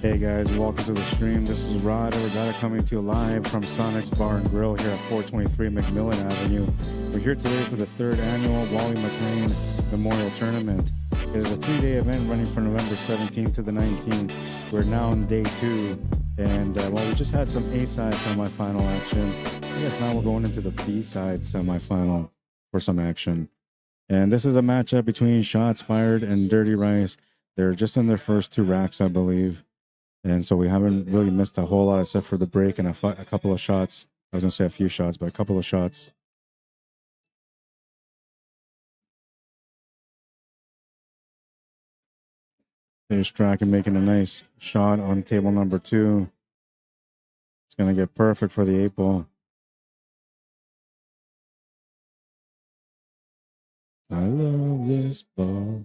Hey guys, welcome to the stream. This is Arriagada coming to you live from SONIX Bar and Grill here at 423 McMillan Avenue. We're here today for the third annual Wally Mclean Memorial Tournament. It is a 3-day event running from November 17th to the 19th. We're now on day 2, and well, we just had some A-side semifinal action. I guess now we're going into the B-side semifinal for some action. And this is a matchup between Shots Fired and Dirty Rice. They're just in their first 2 racks, I believe. And so we haven't really missed a whole lot except for the break and a couple of shots. I was going to say a few shots, but a couple of shots. There's Strachan making a nice shot on table number 2. It's going to get perfect for the 8-ball. I love this ball.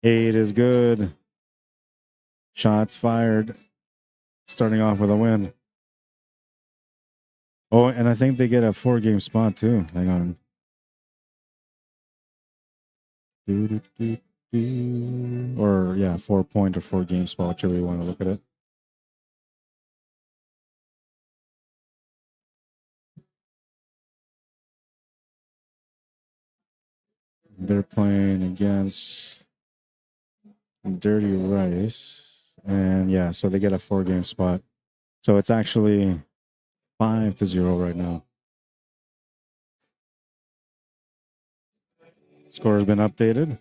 8 is good. Shots Fired, starting off with a win. Oh, and I think they get a 4-game spot too. Hang on. Or yeah, 4-point or 4-game spot, whichever you want to look at it. They're playing against Dirty Rice. And yeah, so they get a 4-game spot. So it's actually 5-0 right now. Score has been updated.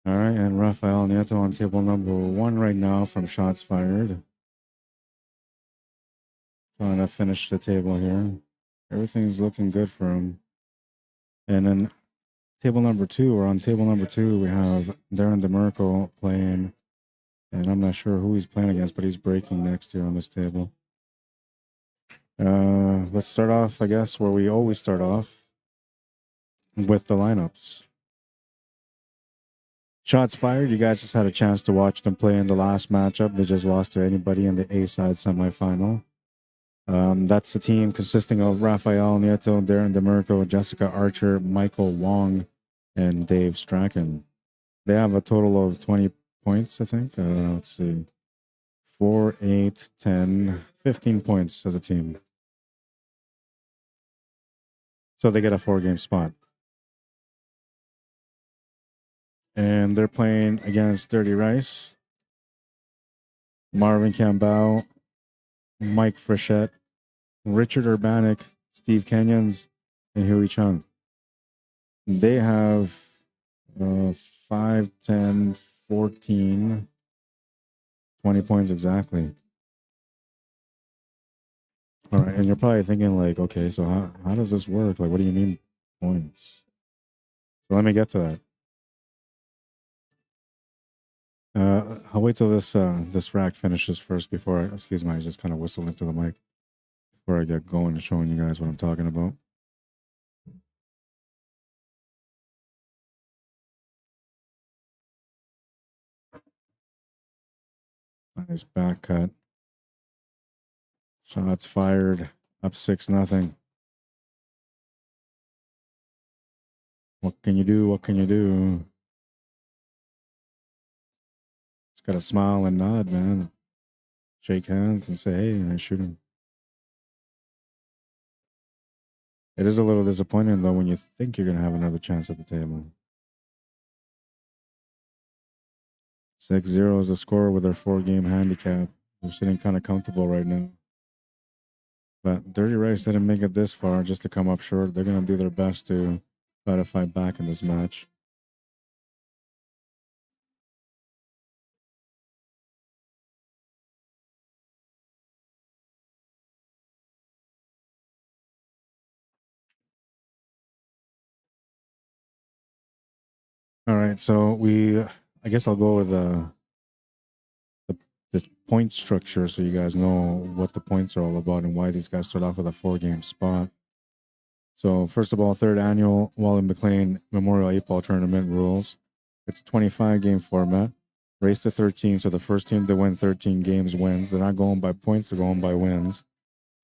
All right, and Rafael Nieto on table number 1 right now from Shots Fired. Trying to finish the table here. Everything's looking good for him. And then table number 2, or on table number 2, we have Darren DeMurco playing. And I'm not sure who he's playing against, but he's breaking next here on this table. Let's start off, I guess, where we always start off with the lineups. Shots Fired, you guys just had a chance to watch them play in the last matchup. They just lost to anybody in the A-side semifinal. That's the team consisting of Rafael Nieto, Darren DeMurco, Jessica Archer, Michael Wong, and Dave Strachan. They have a total of 20 points, I think. Let's see. 4, 8, 10, 15 points as a team. So they get a 4-game spot. And they're playing against Dirty Rice, Marvin Campbell, Mike Frechette, Richard Urbanic, Steve Kenyons, and Huey Chung. They have 5, 10, 14, 20 points exactly. All right, and you're probably thinking like, okay, so how does this work? Like, what do you mean points? So let me get to that. I'll wait till this rack finishes first before I, excuse me, I just kind of whistle into the mic before I get going and showing you guys what I'm talking about. Nice back cut. Shots Fired, up 6-0. What can you do? What can you do? Just gotta smile and nod, man. Shake hands and say, hey, and I shoot him. It is a little disappointing, though, when you think you're going to have another chance at the table. 6-0 is the score with their 4-game handicap. They're sitting kind of comfortable right now. But Dirty Rice didn't make it this far just to come up short. They're going to do their best to try to fight back in this match. All right, so I guess I'll go with the, the point structure so you guys know what the points are all about and why these guys start off with a 4-game spot. So first of all, third annual Wally Mclean Memorial 8-Ball Tournament rules. It's 25-game format. Race to 13, so the first team to win 13 games wins. They're not going by points, they're going by wins.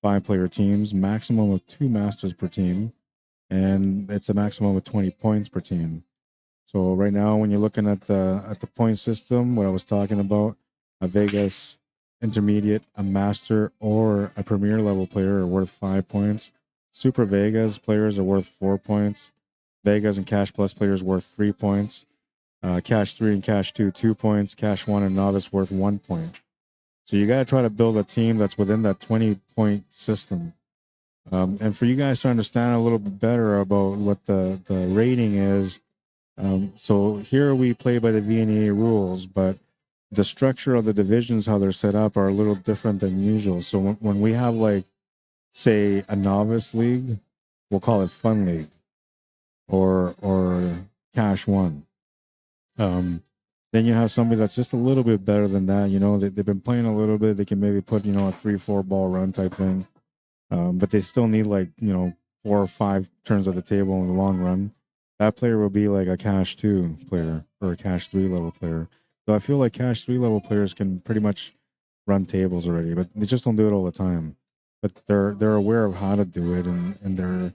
5-player teams, maximum of 2 masters per team, and it's a maximum of 20 points per team. So right now, when you're looking at the point system, what I was talking about, a Vegas intermediate, a master, or a premier level player are worth 5 points. Super Vegas players are worth 4 points. Vegas and Cash Plus players worth 3 points. Cash 3 and Cash 2, 2 points. Cash 1 and Novice worth 1 point. So you got to try to build a team that's within that 20-point system. And for you guys to understand a little bit better about what the rating is, so here we play by the VNEA rules, but the structure of the divisions, how they're set up, are a little different than usual. So when we have, like, say, a novice league, we'll call it Fun League or Cash 1. Then you have somebody that's just a little bit better than that. You know, they've been playing a little bit. They can maybe put, you know, a 3-4 ball run type thing. But they still need, like, you know, 4 or 5 turns of the table in the long run. That player will be like a Cash 2 player or a Cash 3 level player. So I feel like Cash 3 level players can pretty much run tables already, but they just don't do it all the time. But they're aware of how to do it, and they're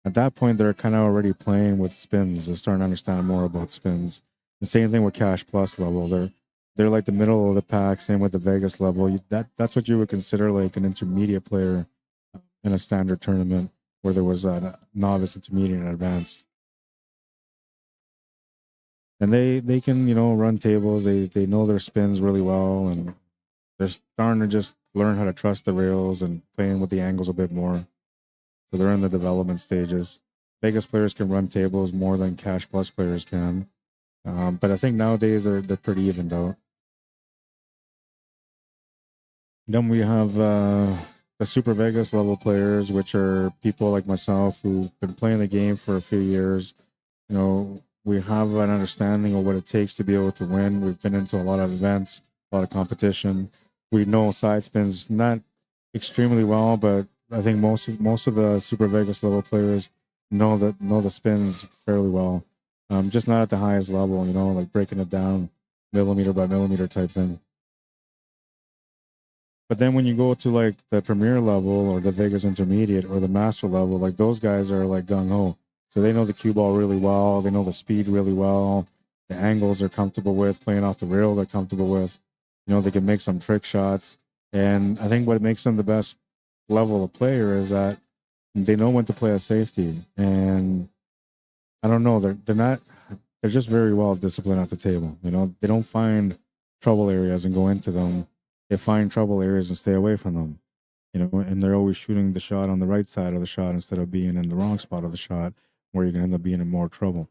at that point they're kind of already playing with spins. They're starting to understand more about spins. The same thing with Cash Plus level. They're like the middle of the pack. Same with the Vegas level. That's what you would consider like an intermediate player in a standard tournament where there was a novice, intermediate, and advanced. And they can, you know, run tables. They know their spins really well, and they're starting to just learn how to trust the rails and playing with the angles a bit more. So they're in the development stages. Vegas players can run tables more than Cash Plus players can. But I think nowadays they're pretty evened out. Then we have the Super Vegas level players, which are people like myself who've been playing the game for a few years. You know, we have an understanding of what it takes to be able to win. We've been into a lot of events, a lot of competition. We know side spins not extremely well, but I think most of the Super Vegas level players know the spins fairly well. Just not at the highest level, you know, like breaking it down millimeter by millimeter type thing. But then when you go to like the premier level or the Vegas intermediate or the master level, like those guys are like gung ho. So they know the cue ball really well. They know the speed really well. The angles they're comfortable with, playing off the rail they're comfortable with. You know, they can make some trick shots. And I think what makes them the best level of player is that they know when to play a safety. And I don't know, they're just very well disciplined at the table. You know, they don't find trouble areas and go into them. They find trouble areas and stay away from them. You know, and they're always shooting the shot on the right side of the shot instead of being in the wrong spot of the shot where you're gonna end up being in more trouble.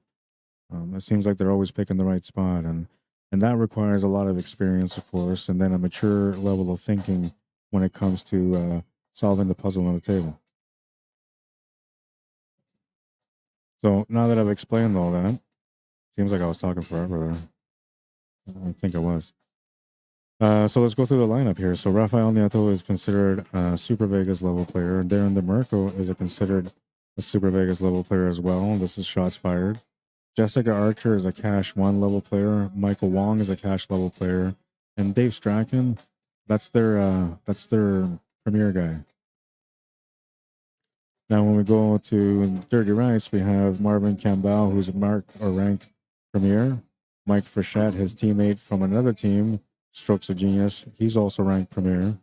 It seems like they're always picking the right spot, and that requires a lot of experience, of course, and then a mature level of thinking when it comes to solving the puzzle on the table. So now that I've explained all that, seems like I was talking forever there. I think I was. So let's go through the lineup here. So Rafael Nieto is considered a Super Vegas level player. Darren DeMarco is considered a Super Vegas level player as well. This is shots fired. Jessica Archer is a Cash 1 level player. Michael Wong is a Cash level player. And Dave Strachan, that's their premier guy. Now when we go to Dirty Rice, we have Marvin Campbell, who's marked or ranked premier. Mike Frechette, his teammate from another team, Strokes of Genius, he's also ranked premier.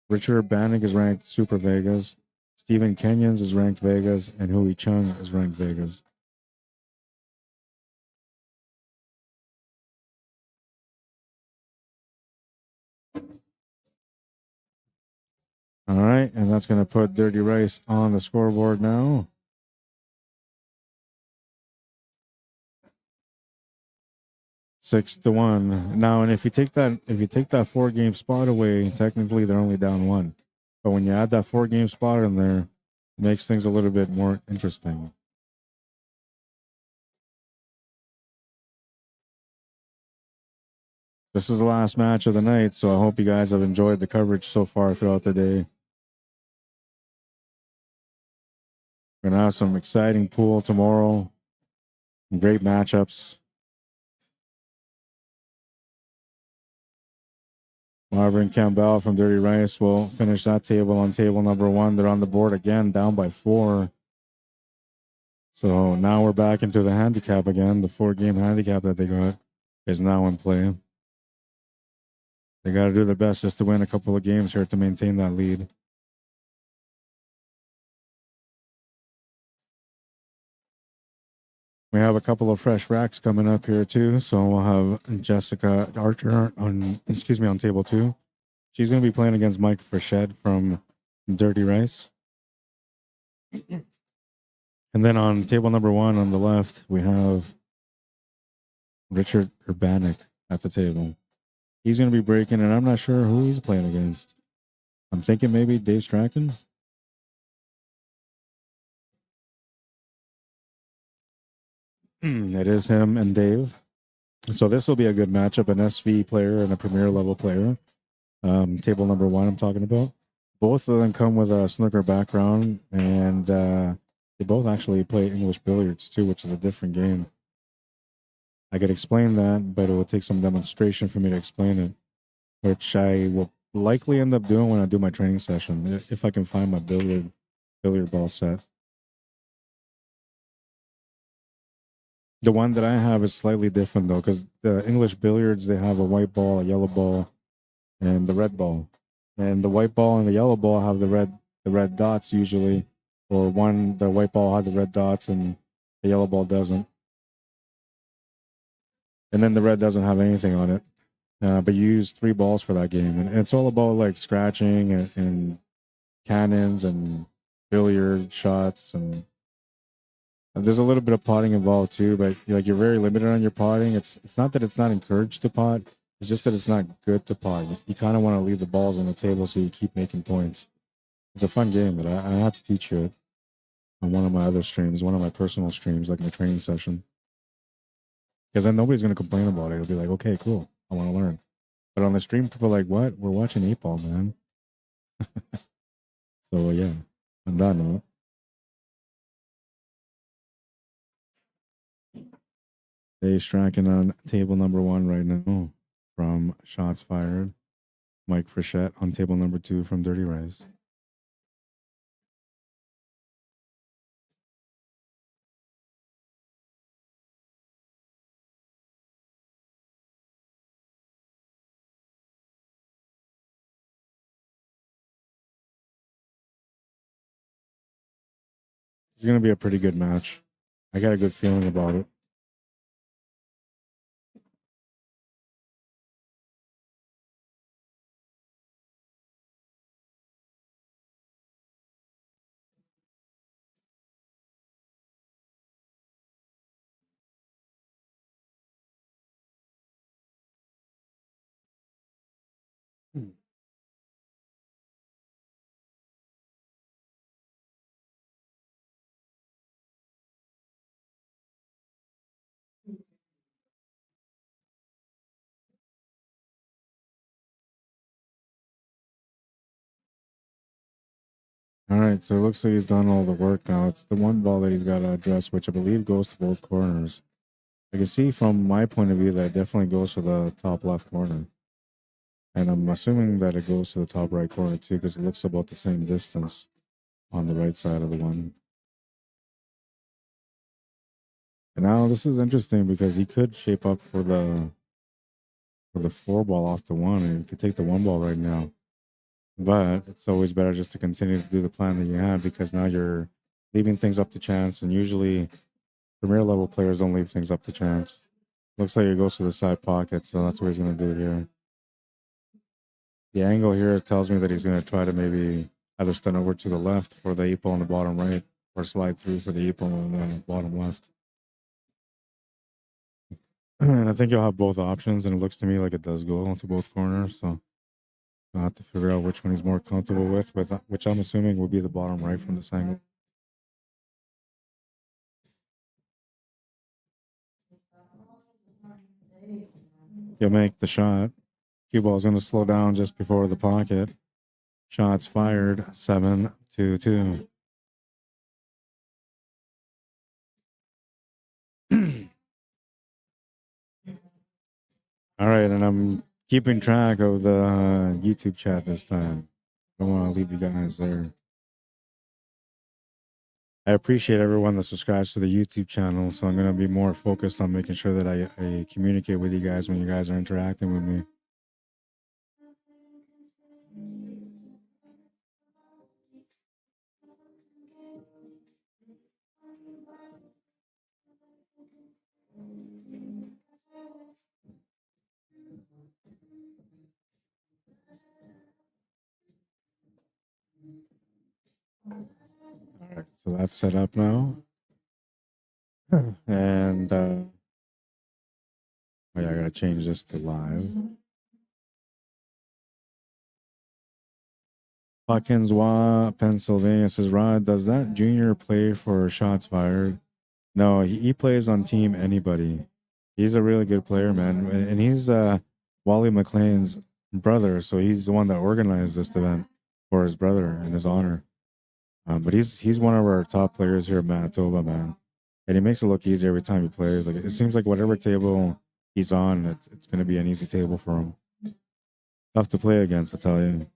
Richard Bannock is ranked Super Vegas. Stephen Kenyons is ranked Vegas, and Hui Chung is ranked Vegas. All right, and that's going to put Dirty Rice on the scoreboard now. 6-1 now, and if you take that 4-game spot away, technically they're only down 1. But when you add that 4-game spot in there, it makes things a little bit more interesting. This is the last match of the night, so I hope you guys have enjoyed the coverage so far throughout the day. We're gonna have some exciting pool tomorrow. Great matchups. Marvin Campbell from Dirty Rice will finish that table on table number 1. They're on the board again, down by 4. So now we're back into the handicap again. The 4-game handicap that they got is now in play. They got to do their best just to win a couple of games here to maintain that lead. We have a couple of fresh racks coming up here too. So we'll have Jessica Archer on table 2. She's going to be playing against Mike Frechette from Dirty Rice. And then on table number 1 on the left, we have Richard Urbanik at the table. He's going to be breaking, and I'm not sure who he's playing against. I'm thinking maybe Dave Strachan. It is him and Dave. So this will be a good matchup, an SV player and a premier level player. Table number 1 I'm talking about. Both of them come with a snooker background, and they both actually play English billiards too, which is a different game. I could explain that, but it will take some demonstration for me to explain it, which I will likely end up doing when I do my training session, if I can find my billiard ball set. The one that I have is slightly different though, because the English billiards, they have a white ball, a yellow ball, and the red ball. And the white ball and the yellow ball have the red dots usually, or the white ball had the red dots and the yellow ball doesn't. And then the red doesn't have anything on it. But you use 3 balls for that game. And it's all about like scratching and cannons and billiard shots, and there's a little bit of potting involved too, but like you're very limited on your potting. It's not that it's not encouraged to pot, it's just that it's not good to pot. You kind of want to leave the balls on the table so you keep making points. It's a fun game, but I have to teach you it on one of my other streams, one of my personal streams, like my training session. Because then nobody's going to complain about it. It'll be like, okay, cool, I want to learn. But on the stream, people are like, what? We're watching 8-ball, man. So yeah, on that note, they striking on table number 1 right now from Shots Fired. Mike Frechette on table number 2 from Dirty Rice. It's going to be a pretty good match. I got a good feeling about it. All right, so it looks like he's done all the work now. It's the one ball that he's got to address, which I believe goes to both corners. I can see from my point of view that it definitely goes to the top left corner. And I'm assuming that it goes to the top right corner too, because it looks about the same distance on the right side of the one. And now this is interesting because he could shape up for the 4 ball off the 1, and he could take the 1 ball right now. But it's always better just to continue to do the plan that you have, because now you're leaving things up to chance, and usually premier level players don't leave things up to chance. Looks like it goes to the side pocket, so that's what he's going to do here. The angle here tells me that he's going to try to maybe either stun over to the left for the 8 ball on the bottom right, or slide through for the 8 ball on the bottom left. And I think you'll have both options, and it looks to me like it does go into both corners, so I'll have to figure out which one he's more comfortable with, which I'm assuming will be the bottom right from this angle. He'll make the shot. Cue ball's going to slow down just before the pocket. Shots fired, 7-2. All right, and I'm keeping track of the YouTube chat this time. Don't want to leave you guys there. I appreciate everyone that subscribes to the YouTube channel, so I'm going to be more focused on making sure that I communicate with you guys when you guys are interacting with me. All right, so that's set up now. And oh yeah, I gotta change this to live. Hawkinswa, Pennsylvania says, Rod, does that junior play for shots fired? No, he plays on team anybody. He's a really good player, man. And he's Wally Mclean's brother, so he's the one that organized this event for his brother in his honor. But he's one of our top players here at Manitoba, man. And he makes it look easy every time he plays. Like it seems like whatever table he's on, it's going to be an easy table for him. Tough to play against, I tell you.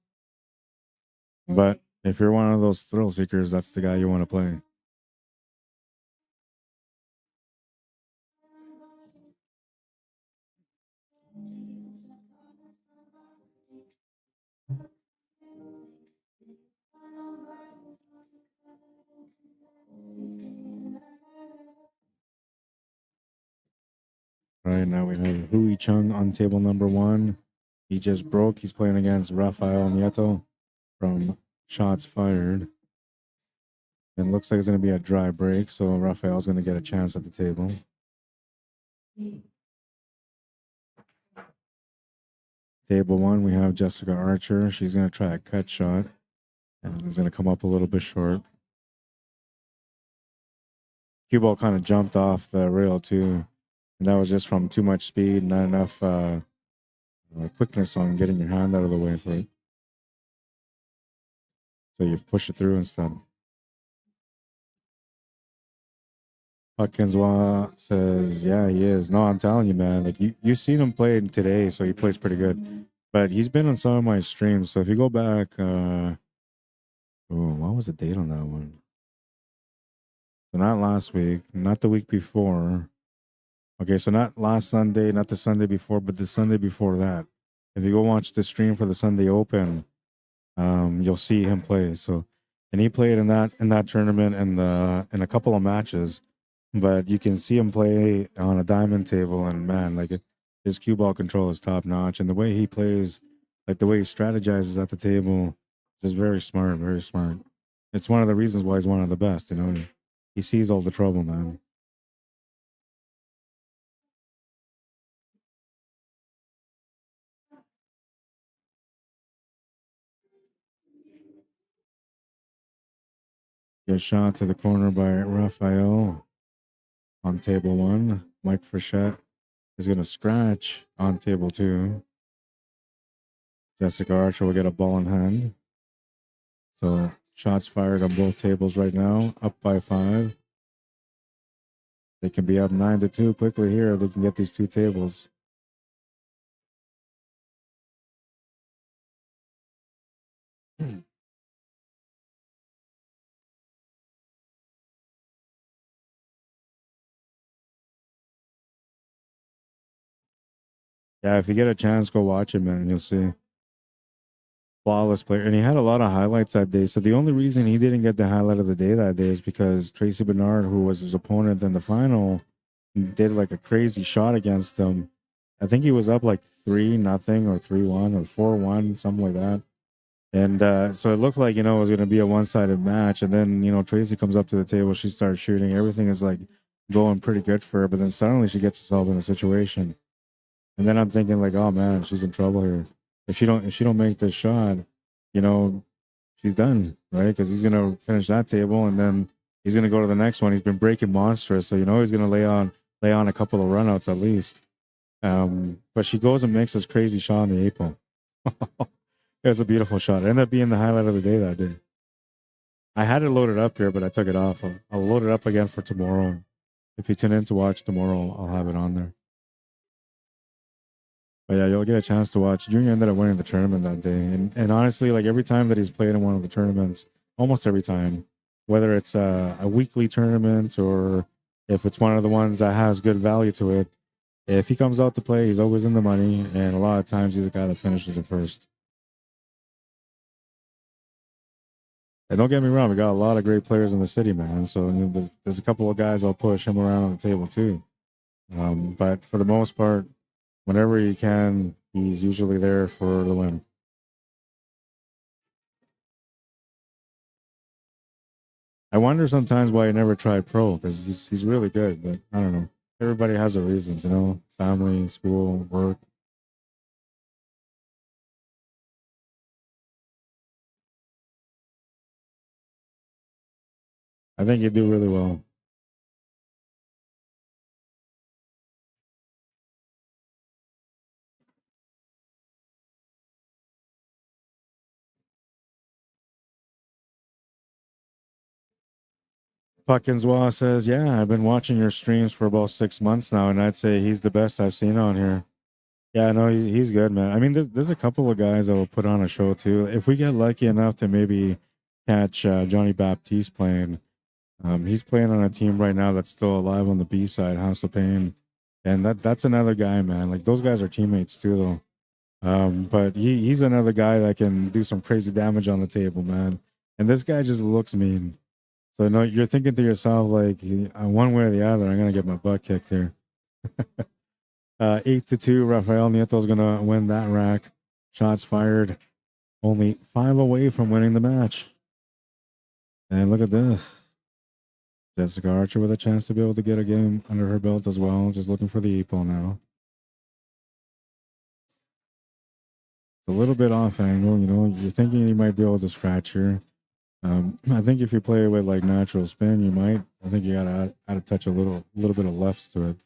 But if you're one of those thrill seekers, that's the guy you want to play. Right now we have Hui Chung on table number 1. He just broke. He's playing against Rafael Nieto from Shots Fired. It looks like it's going to be a dry break, so Rafael's going to get a chance at the table. Table 1, we have Jessica Archer. She's going to try a cut shot, and it's going to come up a little bit short. Cue ball kind of jumped off the rail too, and that was just from too much speed, not enough quickness on getting your hand out of the way for it. So you push it through instead. Hawkinswa says, yeah, he is. No, I'm telling you, man. Like you seen him play today, so he plays pretty good. But he's been on some of my streams. So if you go back, what was the date on that one? So not last week, not the week before. Okay, so not last Sunday, not the Sunday before, but the Sunday before that. If you go watch the stream for the Sunday Open, you'll see him play. So, and he played in that tournament and in a couple of matches. But you can see him play on a diamond table, and man, like his cue ball control is top notch, and the way he plays, like the way he strategizes at the table, is very smart, very smart. It's one of the reasons why he's one of the best. You know, he sees all the trouble, man. Good shot to the corner by Rafael on table 1. Mike Frechette is going to scratch on table 2. Jessica Archer will get a ball in hand. So shots fired on both tables right now, up by 5. They can be up 9-2 quickly here. They can get these 2 tables. Yeah, if you get a chance, go watch it, man. You'll see. Flawless player. And he had a lot of highlights that day. So the only reason he didn't get the highlight of the day that day is because Tracy Bernard, who was his opponent in the final, did like a crazy shot against him. I think he was up like 3-0 or 3-1 or 4-1, something like that. And so it looked like, you know, it was going to be a one-sided match. And then, you know, Tracy comes up to the table. She starts shooting. Everything is like going pretty good for her. But then suddenly she gets herself in a situation. And then I'm thinking like, oh man, she's in trouble here. If she don't make this shot, you know, she's done, right? Because he's gonna finish that table, and then he's gonna go to the next one. He's been breaking monstrous, so you know he's gonna lay on a couple of runouts at least. But she goes and makes this crazy shot on the 8 ball. It was a beautiful shot. It ended up being the highlight of the day that day. I had it loaded up here, but I took it off. I'll load it up again for tomorrow. If you tune in to watch tomorrow, I'll have it on there. But yeah, you'll get a chance to watch. Junior ended up winning the tournament that day. And honestly, like every time that he's played in one of the tournaments, almost every time, whether it's a weekly tournament or if it's one of the ones that has good value to it, if he comes out to play, he's always in the money. And a lot of times he's the guy that finishes it first. And don't get me wrong, we got a lot of great players in the city, man. So there's a couple of guys I'll push him around on the table too. But for the most part, whenever he can, he's usually there for the win. I wonder sometimes why he never tried pro because he's really good, but I don't know. Everybody has their reasons, you know, family, school, work. I think he'd do really well. Puckinswa says, "Yeah, I've been watching your streams for about 6 months now, and I'd say he's the best I've seen on here." Yeah, no, he's good, man. I mean, there's a couple of guys that will put on a show too. If we get lucky enough to maybe catch Johnny Baptiste playing, he's playing on a team right now that's still alive on the B side, House of Pain, and that's another guy, man. Like those guys are teammates too, though. But he's another guy that can do some crazy damage on the table, man. And this guy just looks mean. So no, you're thinking to yourself like, one way or the other, I'm gonna get my butt kicked here. 8-2, Rafael Nieto's gonna win that rack. Shots fired, only 5 away from winning the match. And look at this. Jessica Archer with a chance to be able to get a game under her belt as well. Just looking for the 8 ball now. It's a little bit off angle, you know. You're thinking you might be able to scratch here. I think if you play with like natural spin, you might. I think you gotta add a touch, a little bit of lefts to it,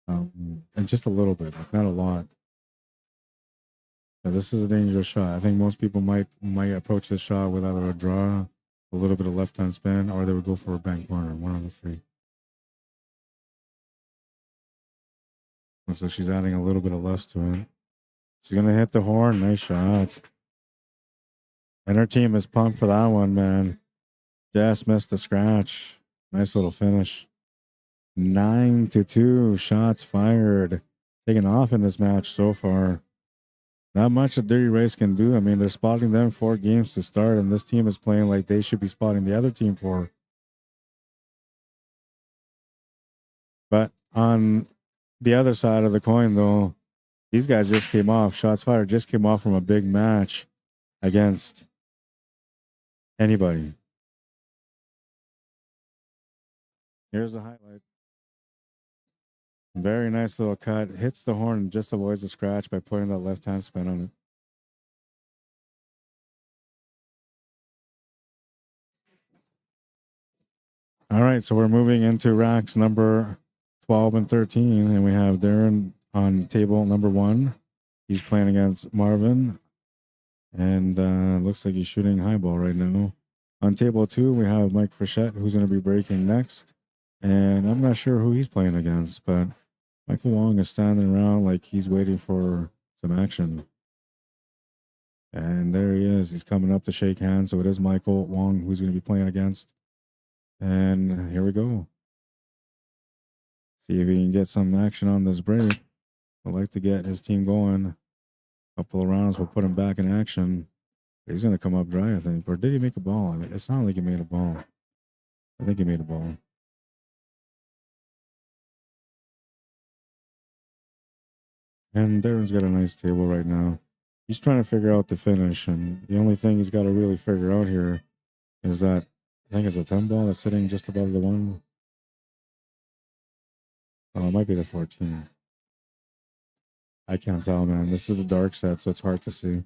and just a little bit, like not a lot. This is a dangerous shot. I think most people might approach this shot with either a draw, a little bit of left hand spin, or they would go for a bank corner. One of the three. So she's adding a little bit of left to it. She's gonna hit the horn. Nice shot. And her team is pumped for that one, man. Jess missed the scratch. Nice little finish. 9-2 shots fired. Taking off in this match so far. Not much that Dirty Race can do. I mean, they're spotting them 4 games to start, and this team is playing like they should be spotting the other team for. But on the other side of the coin, though, these guys just came off. Shots fired just came off from a big match against anybody. Here's the highlight. Very nice little cut. Hits the horn and just avoids the scratch by putting that left hand spin on it. All right, so we're moving into racks number 12 and 13, and we have Darren on table number 1. He's playing against Marvin, and looks like he's shooting highball right now. On table 2, we have Mike Frechette, who's going to be breaking next, and I'm not sure who he's playing against, but Michael Wong is standing around like he's waiting for some action. And there he is. He's coming up to shake hands, so it is Michael Wong who's going to be playing against. And here we go. See if he can get some action on this break. I'd like to get his team going. A couple of rounds will put him back in action. He's going to come up dry, I think. Or did he make a ball? I mean, it sounded like he made a ball. I think he made a ball. And Darren's got a nice table right now. He's trying to figure out the finish. And the only thing he's got to really figure out here is that I think it's a 10 ball that's sitting just above the 1. Oh, it might be the 14. I can't tell, man. This is the dark set, so it's hard to see.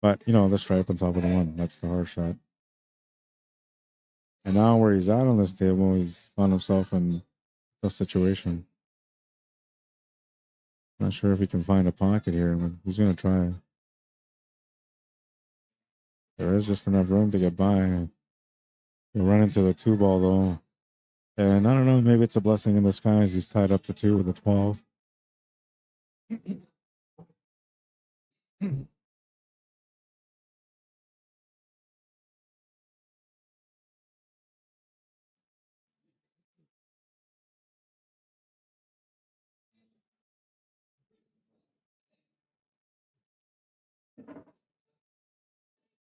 But, you know, the stripe on top of the 1, that's the hard shot. And now where he's at on this table, he's found himself in a situation. Not sure if he can find a pocket here, but he's going to try. There is just enough room to get by. He'll run into the 2 ball, though. And I don't know, maybe it's a blessing in disguise. He's tied up to 2 with a 12.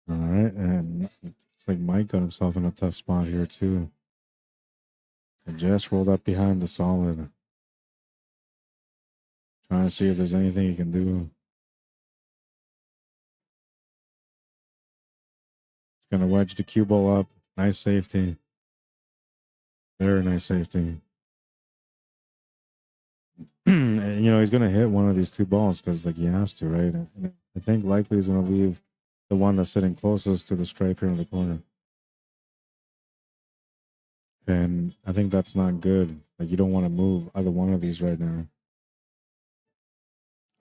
All right, and it's like Mike got himself in a tough spot here, too. And just rolled up behind the solid. Trying to see if there's anything he can do. He's going to wedge the cue ball up. Nice safety. Very nice safety. And, you know, he's going to hit one of these 2 balls because, like, he has to, right? And I think likely he's going to leave the one that's sitting closest to the stripe here in the corner. And I think that's not good. Like, you don't want to move either one of these right now.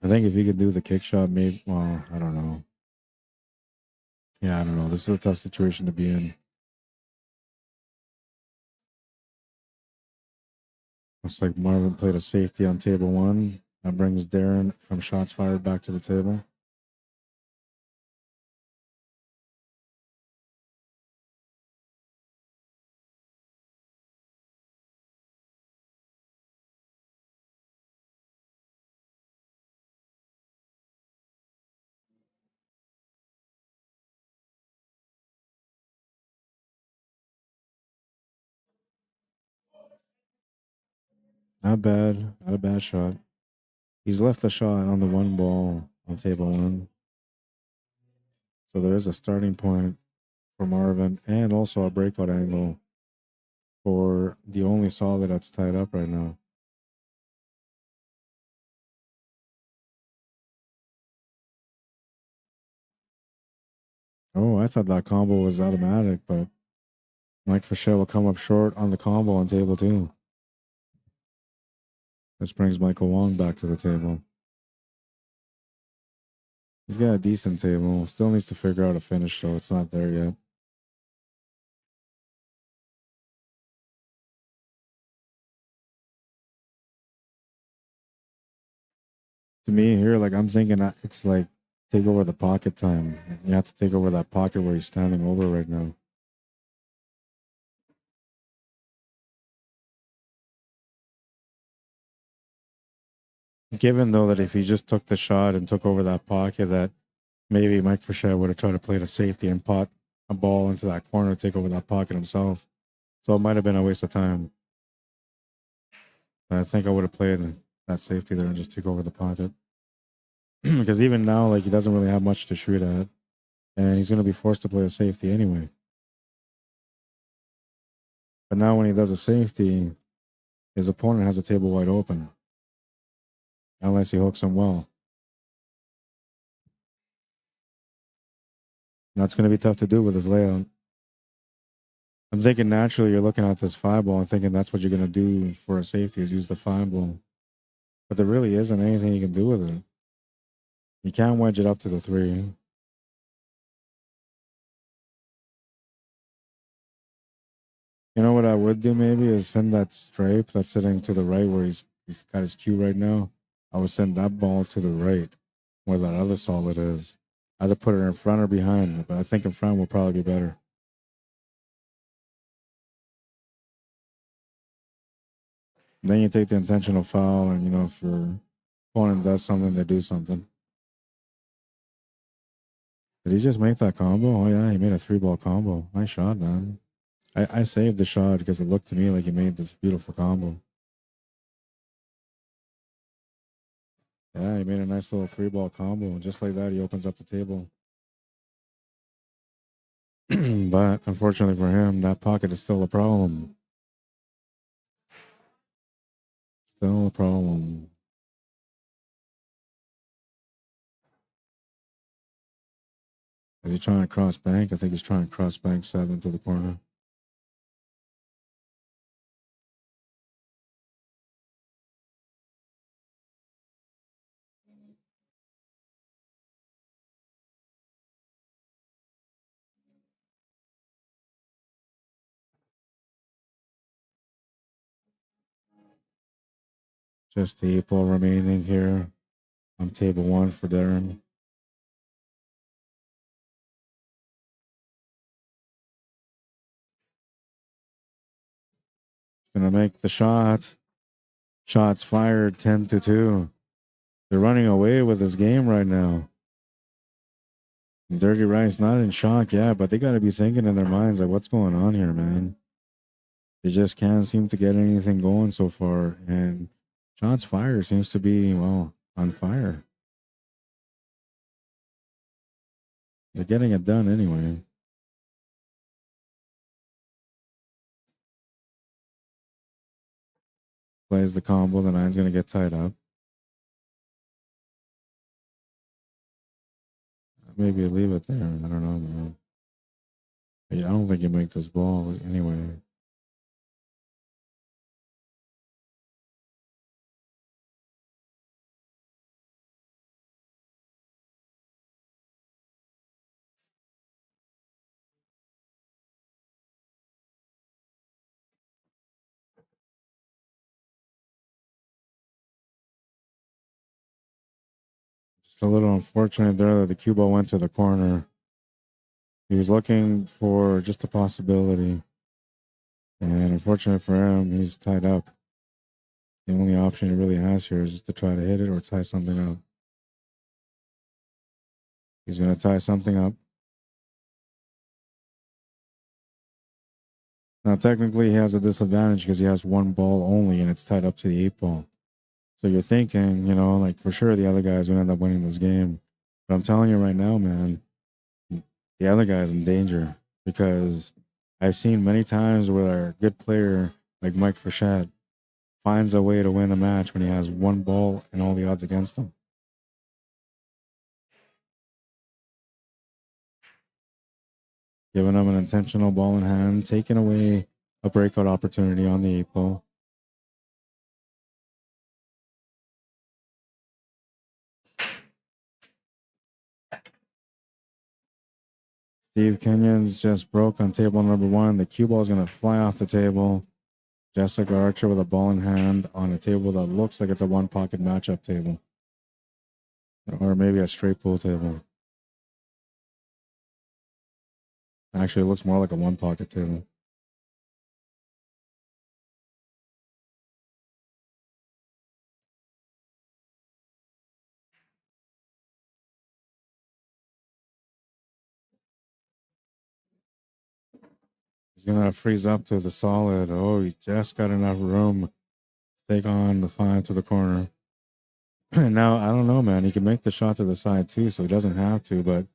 I think if he could do the kick shot, maybe, well, I don't know. Yeah, I don't know. This is a tough situation to be in. Looks like Marvin played a safety on table 1. That brings Darren from shots fired back to the table. Not bad. Not a bad shot. He's left a shot on the 1 ball on table 1. So there is a starting point for Marvin and also a breakout angle for the only solid that's tied up right now. Oh, I thought that combo was automatic, but Mike Fischel will come up short on the combo on table 2. This brings Michael Wong back to the table. He's got a decent table. Still needs to figure out a finish, so it's not there yet. To me here, like, I'm thinking that it's like take over the pocket time. You have to take over that pocket where he's standing over right now. Given though that if he just took the shot and took over that pocket, that maybe Mike Fischel would have tried to play the safety and pot a ball into that corner, take over that pocket himself. So it might have been a waste of time. But I think I would have played that safety there and just took over the pocket. Because even now, like, he doesn't really have much to shoot at. And he's going to be forced to play a safety anyway. But now when he does a safety, his opponent has a table wide open. Unless he hooks him well. And that's going to be tough to do with his layout. I'm thinking naturally you're looking at this 5 ball and thinking that's what you're going to do for a safety is use the 5 ball. But there really isn't anything you can do with it. You can't wedge it up to the 3. You know what I would do maybe is send that stripe that's sitting to the right where he's got his cue right now. I would send that ball to the right where that other solid is. Either put it in front or behind, but I think in front will probably be better. Then you take the intentional foul, and you know, if your opponent does something, they do something. Did he just make that combo? Oh yeah, he made a 3-ball combo. Nice shot, man. I saved the shot because it looked to me like he made this beautiful combo. Yeah, he made a nice little 3-ball combo. Just like that, he opens up the table. But unfortunately for him, that pocket is still a problem. Still a problem. Is he trying to cross bank? I think he's trying to cross bank 7 to the corner. Just the 8-ball remaining here on table 1 for Darren. Gonna make the shot. Shots fired, 10-2. They're running away with this game right now. Dirty Rice not in shock, yeah, but they got to be thinking in their minds, like, what's going on here, man? They just can't seem to get anything going so far. And shots fired seems to be, well, on fire. They're getting it done anyway. Plays the combo, the 9's going to get tied up. Maybe leave it there. I don't know, man. I don't think you make this ball anyway. Just a little unfortunate there that the cue ball went to the corner. He was looking for just a possibility. And unfortunate for him, he's tied up. The only option he really has here is just to try to hit it or tie something up. He's going to tie something up. Now, technically, he has a disadvantage because he has 1 ball only and it's tied up to the 8-ball. So you're thinking, you know, like for sure the other guy's going to end up winning this game. But I'm telling you right now, man, the other guy's in danger because I've seen many times where a good player like Mike Frechette finds a way to win a match when he has 1 ball and all the odds against him. Giving him an intentional ball in hand, taking away a breakout opportunity on the 8-ball. Steve Kenyon's just broke on table number 1. The cue ball is going to fly off the table. Jessica Archer with a ball in hand on a table that looks like it's a 1-pocket matchup table. Or maybe a straight pool table. Actually, it looks more like a 1-pocket table. He's going to freeze up to the solid. Oh, he just got enough room to take on the 5 to the corner. Now, I don't know, man. He can make the shot to the side too, so he doesn't have to. But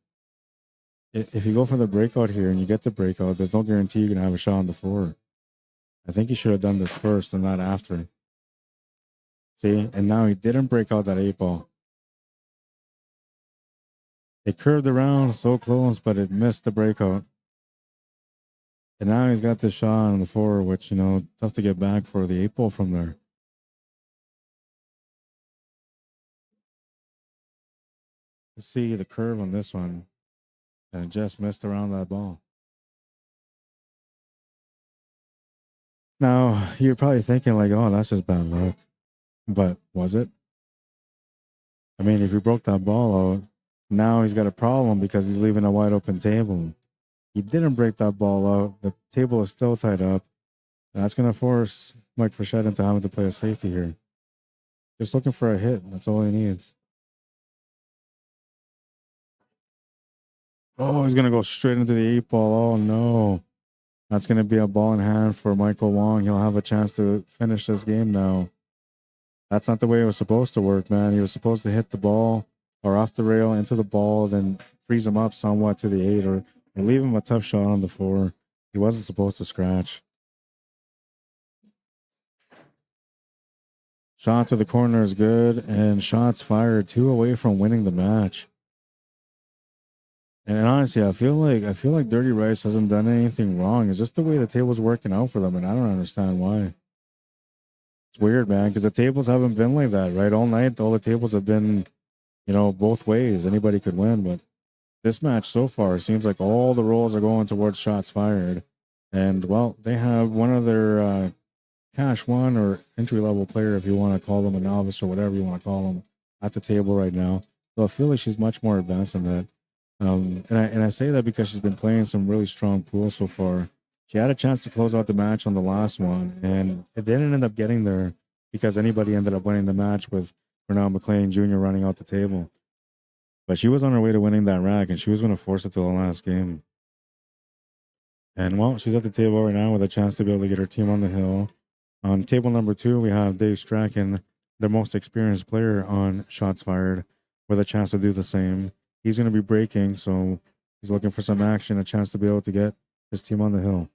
if you go for the breakout here and you get the breakout, there's no guarantee you're going to have a shot on the 4. I think he should have done this first and not after. See? And now he didn't break out that 8-ball. It curved around so close, but it missed the breakout. And now he's got the shot on the 4, which, you know, tough to get back for the 8-ball from there. Let's see the curve on this one. And it just missed around that ball. Now, you're probably thinking like, oh, that's just bad luck. But was it? I mean, if he broke that ball out, now he's got a problem because he's leaving a wide open table. He didn't break that ball out. The table is still tied up. And that's going to force Mike Frechette into having to play a safety here. Just looking for a hit. That's all he needs. Oh, he's going to go straight into the 8-ball. Oh, no. That's going to be a ball in hand for Michael Wong. He'll have a chance to finish this game now. That's not the way it was supposed to work, man. He was supposed to hit the ball or off the rail into the ball, then freeze him up somewhat to the 8 or leave him a tough shot on the 4. He wasn't supposed to scratch. Shot to the corner is good, and shots fired, 2 away from winning the match. And honestly, I feel like Dirty Rice hasn't done anything wrong. It's just the way the table's working out for them, and I don't understand why. It's weird, man, because the tables haven't been like that, right? All night, all the tables have been, you know, both ways. Anybody could win, but this match so far seems like all the rolls are going towards shots fired. And, well, they have one of their cash one or entry level player, if you want to call them a novice or whatever you want to call them, at the table right now. So I feel like she's much more advanced than that. And I say that because she's been playing some really strong pools so far. She had a chance to close out the match on the last one, and it didn't end up getting there because anybody ended up winning the match with Wally Mclean Jr. running out the table. But she was on her way to winning that rack, and she was going to force it to the last game. And well, she's at the table right now with a chance to be able to get her team on the hill. On table number 2, we have Dave Strachan, the most experienced player on Shots Fired, with a chance to do the same. He's going to be breaking, so he's looking for some action, a chance to be able to get his team on the hill.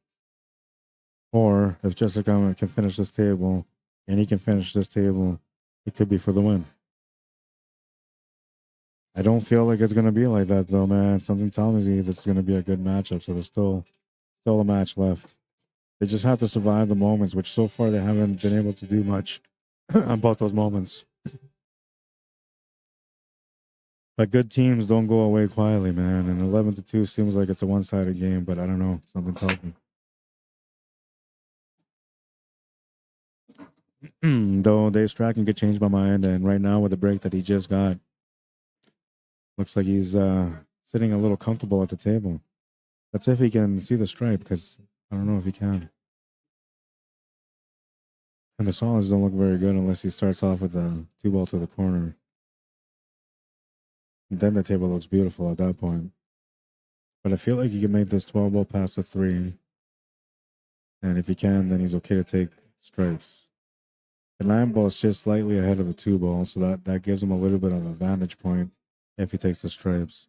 Or if Jessica can finish this table, and he can finish this table, it could be for the win. I don't feel like it's going to be like that, though, man. Something tells me this is going to be a good matchup, so there's still a match left. They just have to survive the moments, which so far they haven't been able to do much about those moments. But good teams don't go away quietly, man. And 11-2 seems like it's a one-sided game, but I don't know. Something tells me. Though Dave Strachan could change my mind, and right now with the break that he just got, looks like he's sitting a little comfortable at the table. That's if he can see the stripe, because I don't know if he can. And the solids don't look very good unless he starts off with a 2-ball to the corner. And then the table looks beautiful at that point. But I feel like he can make this 12-ball past the 3. And if he can, then he's okay to take stripes. The 9-ball is just slightly ahead of the 2-ball, so that gives him a little bit of a vantage point if he takes the stripes.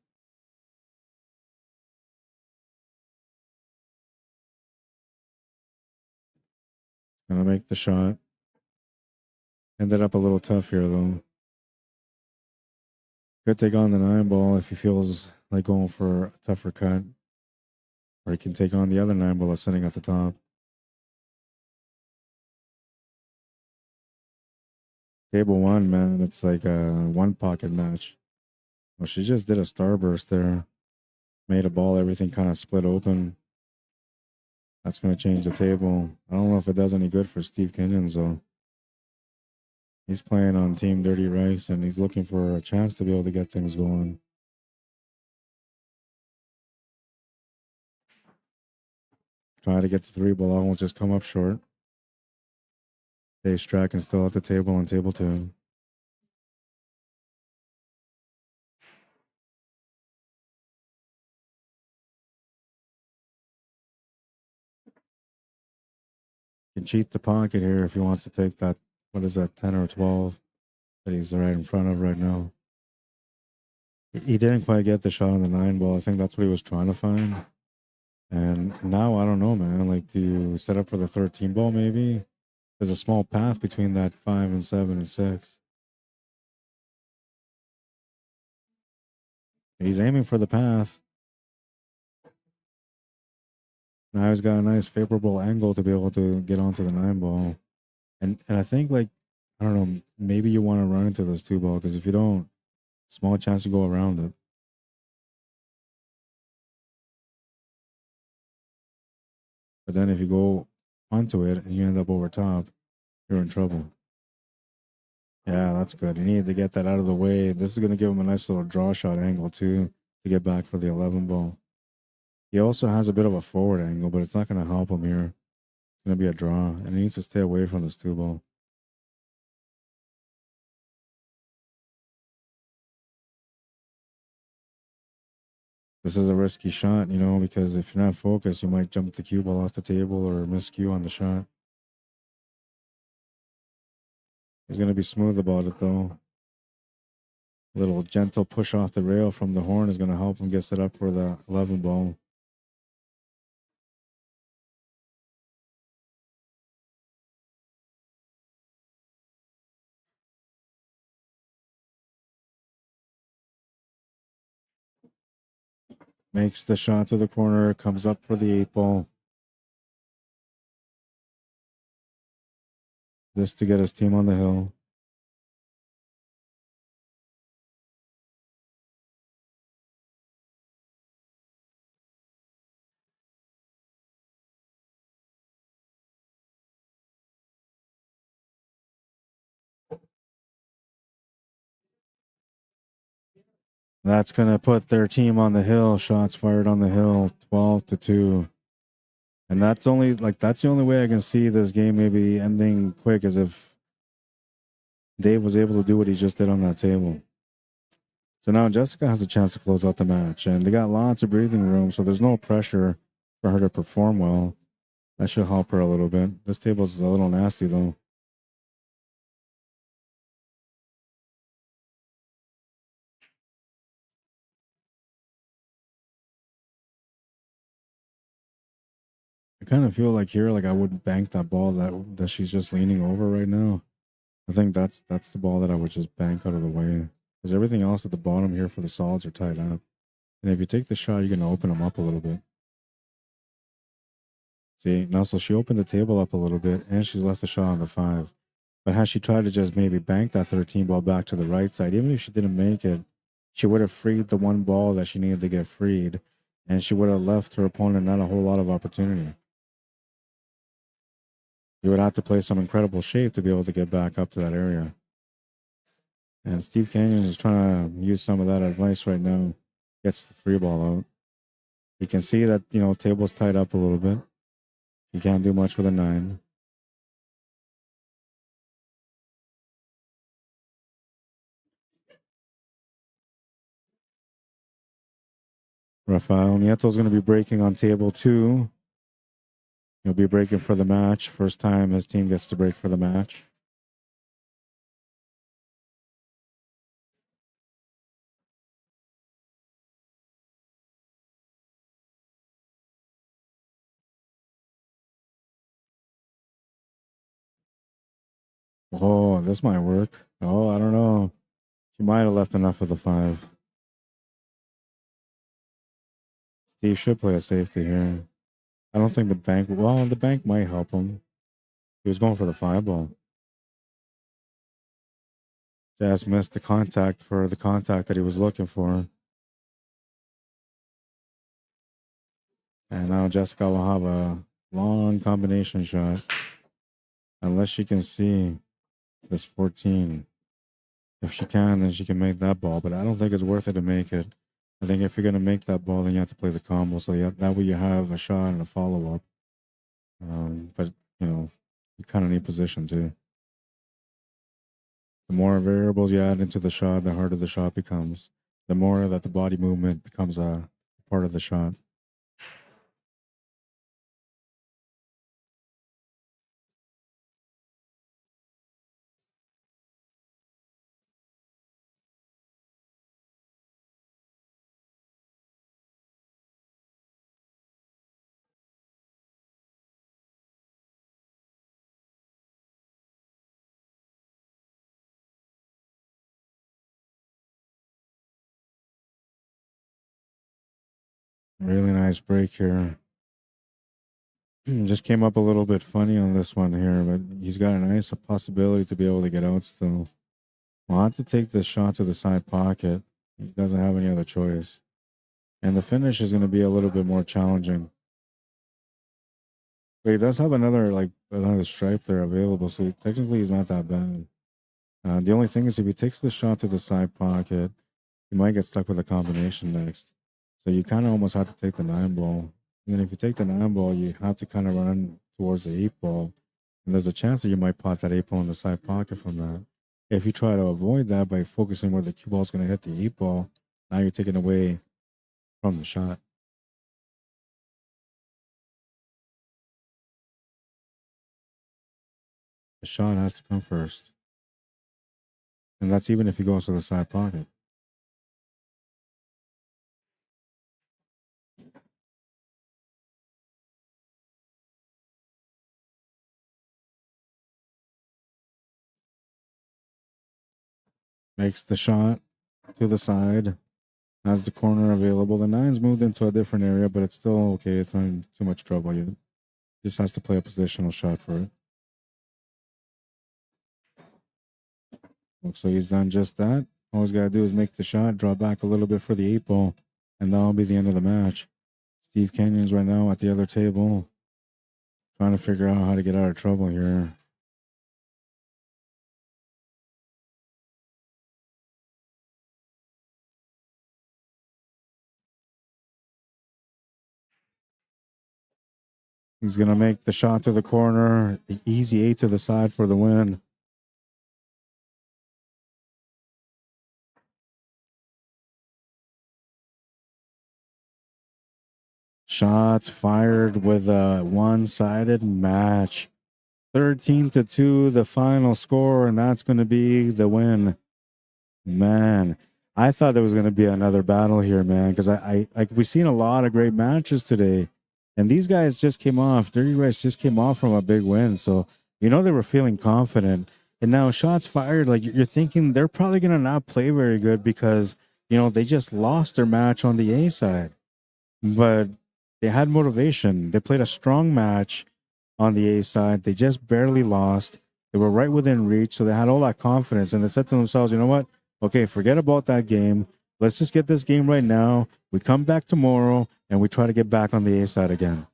Gonna make the shot. Ended up a little tough here, though. Could take on the 9-ball if he feels like going for a tougher cut. Or he can take on the other 9-ball that's sitting at the top. Table 1, man, it's like a one-pocket match. Well, she just did a starburst there. Made a ball, everything kind of split open. That's going to change the table. I don't know if it does any good for Steve Kenyons, though. He's playing on Team Dirty Rice, and he's looking for a chance to be able to get things going. Try to get the 3-ball, will just come up short. Dave Strachan still at the table on table 2. Can cheat the pocket here if he wants to take that, what is that, 10 or 12 that he's right in front of right now. He didn't quite get the shot on the 9-ball. I think that's what he was trying to find. And now, I don't know, man. Like, do you set up for the 13-ball maybe? There's a small path between that 5 and 7 and 6. He's aiming for the path. Now he's got a nice favorable angle to be able to get onto the 9-ball. And I think, like, I don't know, maybe you want to run into this 2-ball, because if you don't, small chance to go around it. But then if you go onto it and you end up over top, you're in trouble. Yeah, that's good. He needed to get that out of the way. This is going to give him a nice little draw shot angle, too, to get back for the 11-ball. He also has a bit of a forward angle, but it's not going to help him here. It's going to be a draw, and he needs to stay away from this 2-ball. This is a risky shot, you know, because if you're not focused, you might jump the cue ball off the table or miss cue on the shot. He's going to be smooth about it, though. A little gentle push off the rail from the horn is going to help him get set up for the 11-ball. Makes the shot to the corner, comes up for the 8-ball. This to get his team on the hill. That's going to put their team on the hill. Shots fired on the hill, 12-2. And that's the only way I can see this game maybe ending quick, is if Dave was able to do what he just did on that table. So now Jessica has a chance to close out the match, and they got lots of breathing room, so there's no pressure for her to perform well. That should help her a little bit. This table's a little nasty though. I kind of feel like here, like I wouldn't bank that ball that she's just leaning over right now. I think that's the ball that I would just bank out of the way, because everything else at the bottom here for the solids are tied up. And if you take the shot, you're gonna open them up a little bit. See, now so she opened the table up a little bit, and she's left the shot on the 5. But had she tried to just maybe bank that 13 ball back to the right side, even if she didn't make it, she would have freed the one ball that she needed to get freed, and she would have left her opponent not a whole lot of opportunity. You would have to play some incredible shape to be able to get back up to that area. And Steve Canyon is trying to use some of that advice right now. Gets the 3 ball out. You can see that, table's tied up a little bit. You can't do much with a 9. Rafael Nieto's going to be breaking on table 2. He'll be breaking for the match. First time his team gets to break for the match. Oh, this might work. Oh, I don't know. She might have left enough of the 5. Steve should play a safety here. I don't think the bank might help him. He was going for the 5 ball. Just missed the contact for the contact that he was looking for. And now Jessica will have a long combination shot. Unless she can see this 14. If she can, then she can make that ball. But I don't think it's worth it to make it. I think if you're going to make that ball, then you have to play the combo. So that way you have a shot and a follow-up. But, you kind of need position too. The more variables you add into the shot, the harder the shot becomes. The more that the body movement becomes a part of the shot. Really nice break here. Just came up a little bit funny on this one here, but he's got a nice possibility to be able to get out still. We'll have to take this shot to the side pocket. He doesn't have any other choice. And the finish is going to be a little bit more challenging. But he does have another stripe there available, so technically he's not that bad. The only thing is if he takes the shot to the side pocket, he might get stuck with a combination next. So you kind of almost have to take the 9 ball. And then if you take the 9 ball, you have to kind of run towards the 8 ball. And there's a chance that you might pot that 8 ball in the side pocket from that. If you try to avoid that by focusing where the cue ball is going to hit the 8 ball, now you're taking away from the shot. The shot has to come first. And that's even if he goes to the side pocket. Makes the shot to the side. Has the corner available. The 9's moved into a different area, but it's still okay. It's not in too much trouble yet. Just has to play a positional shot for it. Looks like he's done just that. All he's got to do is make the shot, draw back a little bit for the 8 ball, and that'll be the end of the match. Steve Canyon's right now at the other table, trying to figure out how to get out of trouble here. He's going to make the shot to the corner. The easy 8 to the side for the win. Shots fired with a one-sided match. 13-2, the final score, and that's going to be the win. Man, I thought there was going to be another battle here, man, because I like we've seen a lot of great matches today, and these guys just came off. Dirty Rice just came off from a big win, so you know they were feeling confident. And now shots fired, like you're thinking they're probably going to not play very good because you know they just lost their match on the A side, but they had motivation. They played a strong match on the A side. They just barely lost. They were right within reach, so they had all that confidence, and they said to themselves, "You know what? Okay, forget about that game. Let's just get this game right now. We come back tomorrow, and we try to get back on the A side again."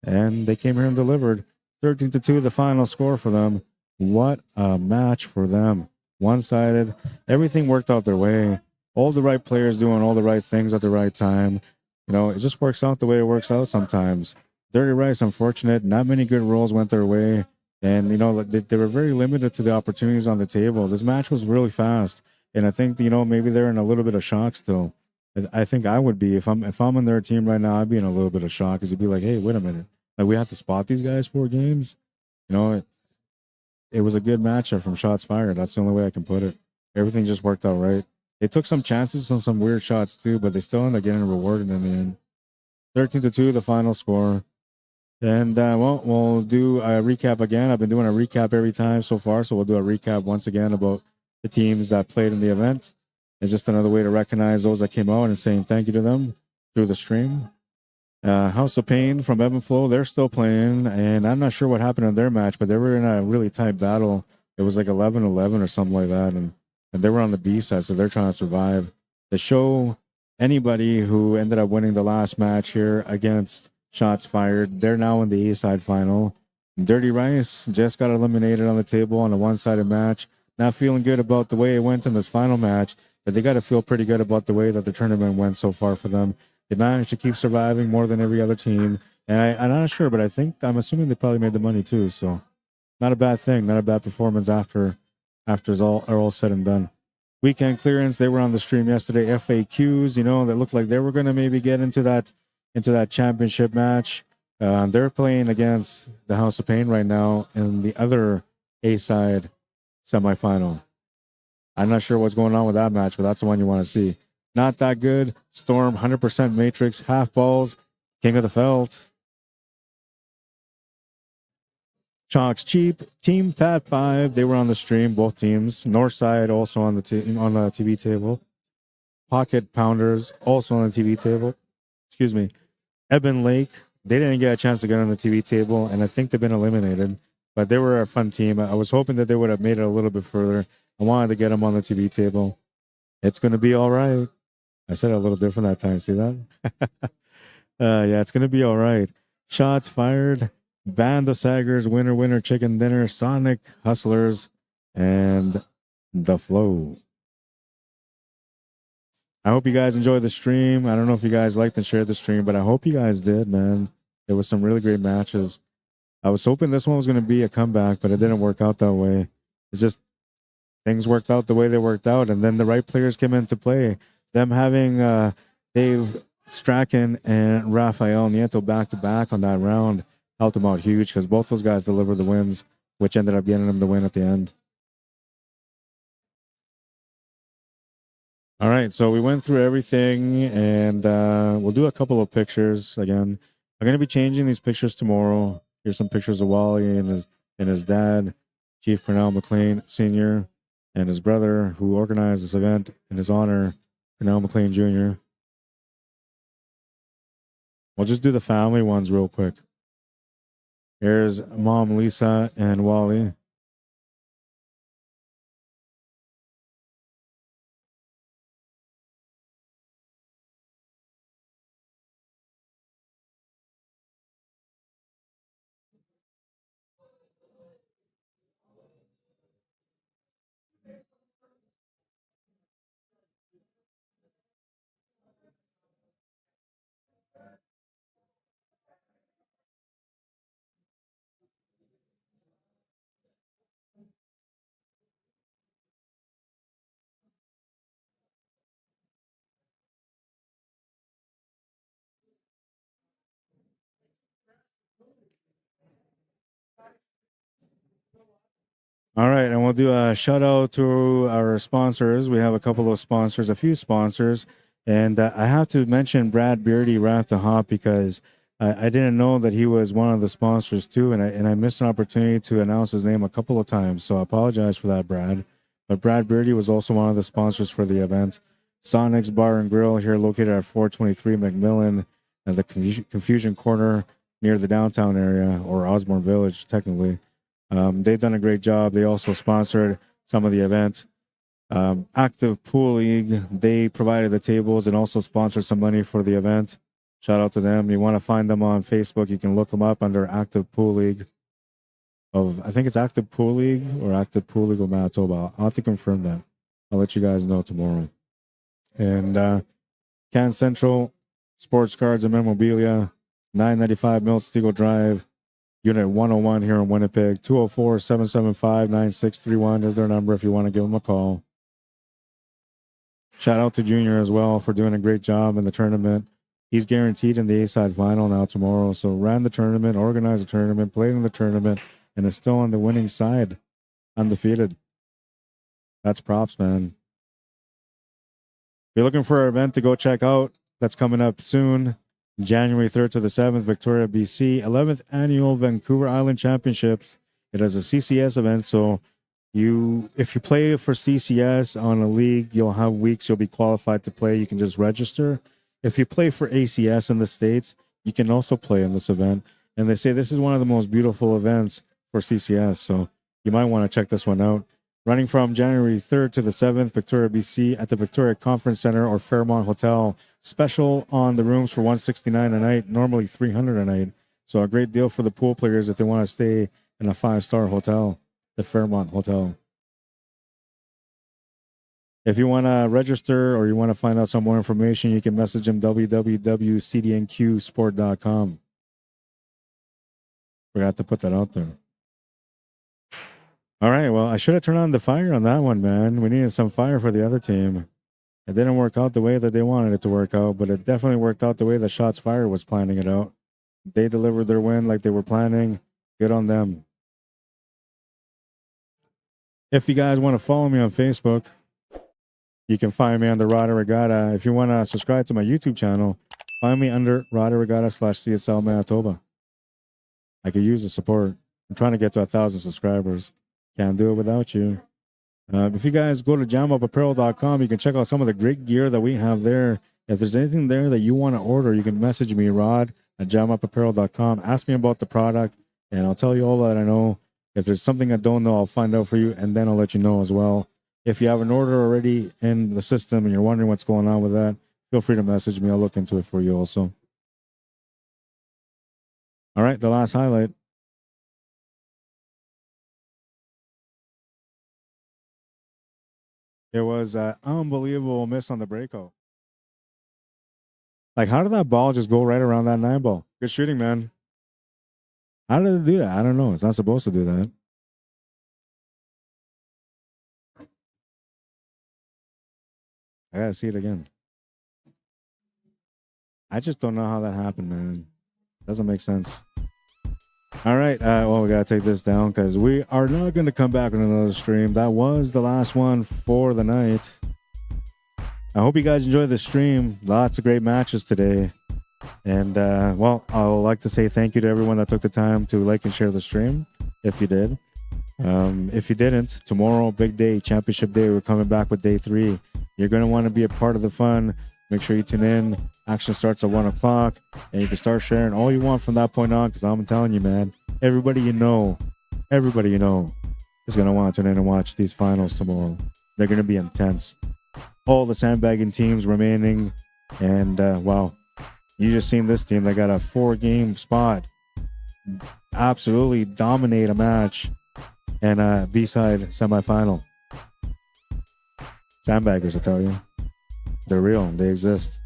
And they came here and delivered. 13-2, the final score for them. What a match for them. One-sided. Everything worked out their way. All the right players doing all the right things at the right time. You know, it just works out the way it works out sometimes. Dirty Rice, unfortunate. Not many good rolls went their way. And, you know, they were very limited to the opportunities on the table. This match was really fast. And I think, you know, maybe they're in a little bit of shock still. I think I would be if I'm on their team right now. I'd be in a little bit of shock because it'd be like, hey, wait a minute, like we have to spot these guys 4 games. You know, it was a good matchup from shots fired. That's the only way I can put it. Everything just worked out right. They took some chances, some weird shots too, but they still ended up getting rewarded in the end. 13-2, the final score. And well, we'll do a recap again. I've been doing a recap every time so far, so we'll do a recap once again about the teams that played in the event. It's just another way to recognize those that came out and saying thank you to them through the stream. House of Pain from Ebb and Flow, they're still playing, and I'm not sure what happened in their match, but they were in a really tight battle. It was like 11-11 or something like that, and they were on the B side, so they're trying to survive. To show anybody who ended up winning the last match here against Shots Fired, they're now in the A side final. Dirty Rice just got eliminated on the table on a one-sided match. Not feeling good about the way it went in this final match, but they got to feel pretty good about the way that the tournament went so far for them. They managed to keep surviving more than every other team. And I'm not sure, but I'm assuming they probably made the money too. So not a bad thing, not a bad performance after it's all said and done. Weekend clearance, they were on the stream yesterday. FAQs, you know, that looked like they were gonna maybe get into that championship match. They're playing against the House of Pain right now in the other A side semifinal. I'm not sure what's going on with that match, but that's the one you want to see. Not that good. Storm, 100% Matrix, half balls, King of the Felt. Chalks Cheap, Team Fat 5, they were on the stream, both teams. Northside also on the TV table. Pocket Pounders also on the TV table. Excuse me. Eben Lake, they didn't get a chance to get on the TV table, and I think they've been eliminated. But they were a fun team. I was hoping that they would have made it a little bit further. I wanted to get them on the TV table. It's going to be all right. I said it a little different that time. See that? Yeah, it's going to be all right. Shots fired. Band of Saggers, winner, chicken dinner, Sonic Hustlers, and The Flow. I hope you guys enjoyed the stream. I don't know if you guys liked and shared the stream, but I hope you guys did, man. There was some really great matches. I was hoping this one was going to be a comeback, but it didn't work out that way. It's just things worked out the way they worked out, and then the right players came into play. Them having Dave Strachan and Rafael Nieto back-to-back on that round helped them out huge because both those guys delivered the wins, which ended up getting them the win at the end. All right, so we went through everything, and we'll do a couple of pictures again. I'm going to be changing these pictures tomorrow. Here's some pictures of Wally and his dad, Chief Wally Mclean Sr., and his brother, who organized this event in his honor, Wally Mclean Jr. We'll just do the family ones real quick. Here's Mom Lisa and Wally. All right, and we'll do a shout out to our sponsors. We have a couple of sponsors, a few sponsors, and I have to mention Brad Beardy right off the hop because I didn't know that he was one of the sponsors too, and I missed an opportunity to announce his name a couple of times, so I apologize for that, Brad. But Brad Beardy was also one of the sponsors for the event. SONIX Bar and Grill here, located at 423 McMillan, at the Confusion Corner near the downtown area, or Osborne Village, technically. They've done a great job. They also sponsored some of the event. Active Pool League, they provided the tables and also sponsored some money for the event. Shout out to them. You want to find them on Facebook, you can look them up under Active Pool League. I think it's Active Pool League or Active Pool League of Manitoba. I'll have to confirm that. I'll let you guys know tomorrow. And Can Central, Sports Cards and Memorabilia, 995 Milt Stegall Drive, Unit 101 here in Winnipeg. 204-775-9631 is their number if you want to give them a call. Shout out to Junior as well for doing a great job in the tournament. He's guaranteed in the A-side final now tomorrow. So ran the tournament, organized the tournament, played in the tournament, and is still on the winning side, undefeated. That's props, man. If you're looking for an event to go check out, that's coming up soon. January 3rd to the 7th, Victoria, BC, 11th Annual Vancouver Island Championships. It is a CCS event, so if you play for CCS on a league, you'll have weeks you'll be qualified to play. You can just register. If you play for ACS in the States, you can also play in this event. And they say this is one of the most beautiful events for CCS, so you might want to check this one out. Running from January 3rd to the 7th, Victoria, BC, at the Victoria Conference Center or Fairmont Hotel. Special on the rooms for $169 a night, normally $300 a night. So a great deal for the pool players if they want to stay in a 5-star hotel, the Fairmont Hotel. If you want to register or you want to find out some more information, you can message them www.cdnqsport.com. Forgot to put that out there. All right, well, I should have turned on the fire on that one, man. We needed some fire for the other team. It didn't work out the way that they wanted it to work out, but it definitely worked out the way that Shots Fired was planning it out. They delivered their win like they were planning. Good on them. If you guys want to follow me on Facebook, you can find me under Arriagada. If you want to subscribe to my YouTube channel, find me under Arriagada/CSLMANITOBA. I could use the support. I'm trying to get to 1,000 subscribers. Can't do it without you. If you guys go to jamupapparel.com, you can check out some of the great gear that we have there. If there's anything there that you want to order, you can message me, Rod, at jamupapparel.com. Ask me about the product, and I'll tell you all that I know. If there's something I don't know, I'll find out for you, and then I'll let you know as well. If you have an order already in the system and you're wondering what's going on with that, feel free to message me. I'll look into it for you also. All right, the last highlight. It was an unbelievable miss on the breakout. Like, how did that ball just go right around that 9 ball? Good shooting, man. How did it do that? I don't know. It's not supposed to do that. I gotta see it again. I just don't know how that happened, man. Doesn't make sense. All right. Well, we got to take this down because we are not going to come back on another stream. That was the last one for the night. I hope you guys enjoyed the stream. Lots of great matches today. And, well, I'd like to say thank you to everyone that took the time to like and share the stream, if you did. If you didn't, tomorrow, big day, championship day, we're coming back with day 3. You're going to want to be a part of the fun. Make sure you tune in. Action starts at 1 o'clock, and you can start sharing all you want from that point on, because I'm telling you, man, everybody you know is going to want to tune in and watch these finals tomorrow. They're going to be intense. All the sandbagging teams remaining, and, wow, you just seen this team. They got a 4-game spot. Absolutely dominate a match, and a B-side semifinal. Sandbaggers, I tell you. They're real. They exist.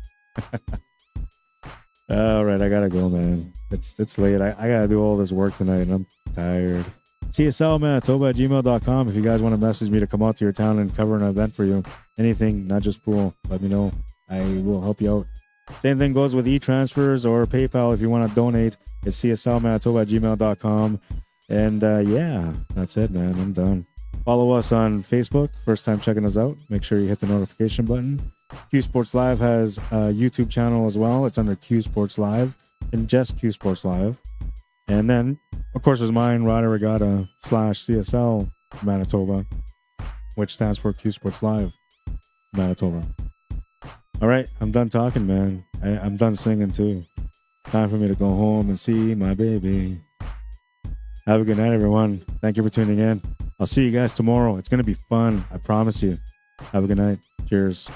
All right, I gotta go, man. It's late. I gotta do all this work tonight, and I'm tired. CSLMANITOBA@gmail.com. If you guys want to message me to come out to your town and cover an event for you, anything, not just pool, let me know. I will help you out. Same thing goes with e-transfers or PayPal. If you want to donate, it's CSLMANITOBA@gmail.com. And yeah, that's it, man. I'm done. Follow us on Facebook. First time checking us out, make sure you hit the notification button. Q Sports Live has a YouTube channel as well. It's under Q Sports Live and just Q Sports Live. And then, of course, there's mine, Arriagada / CSL Manitoba, which stands for Q Sports Live Manitoba. All right, I'm done talking, man. I'm done singing too. Time for me to go home and see my baby. Have a good night, everyone. Thank you for tuning in. I'll see you guys tomorrow. It's going to be fun. I promise you. Have a good night. Cheers.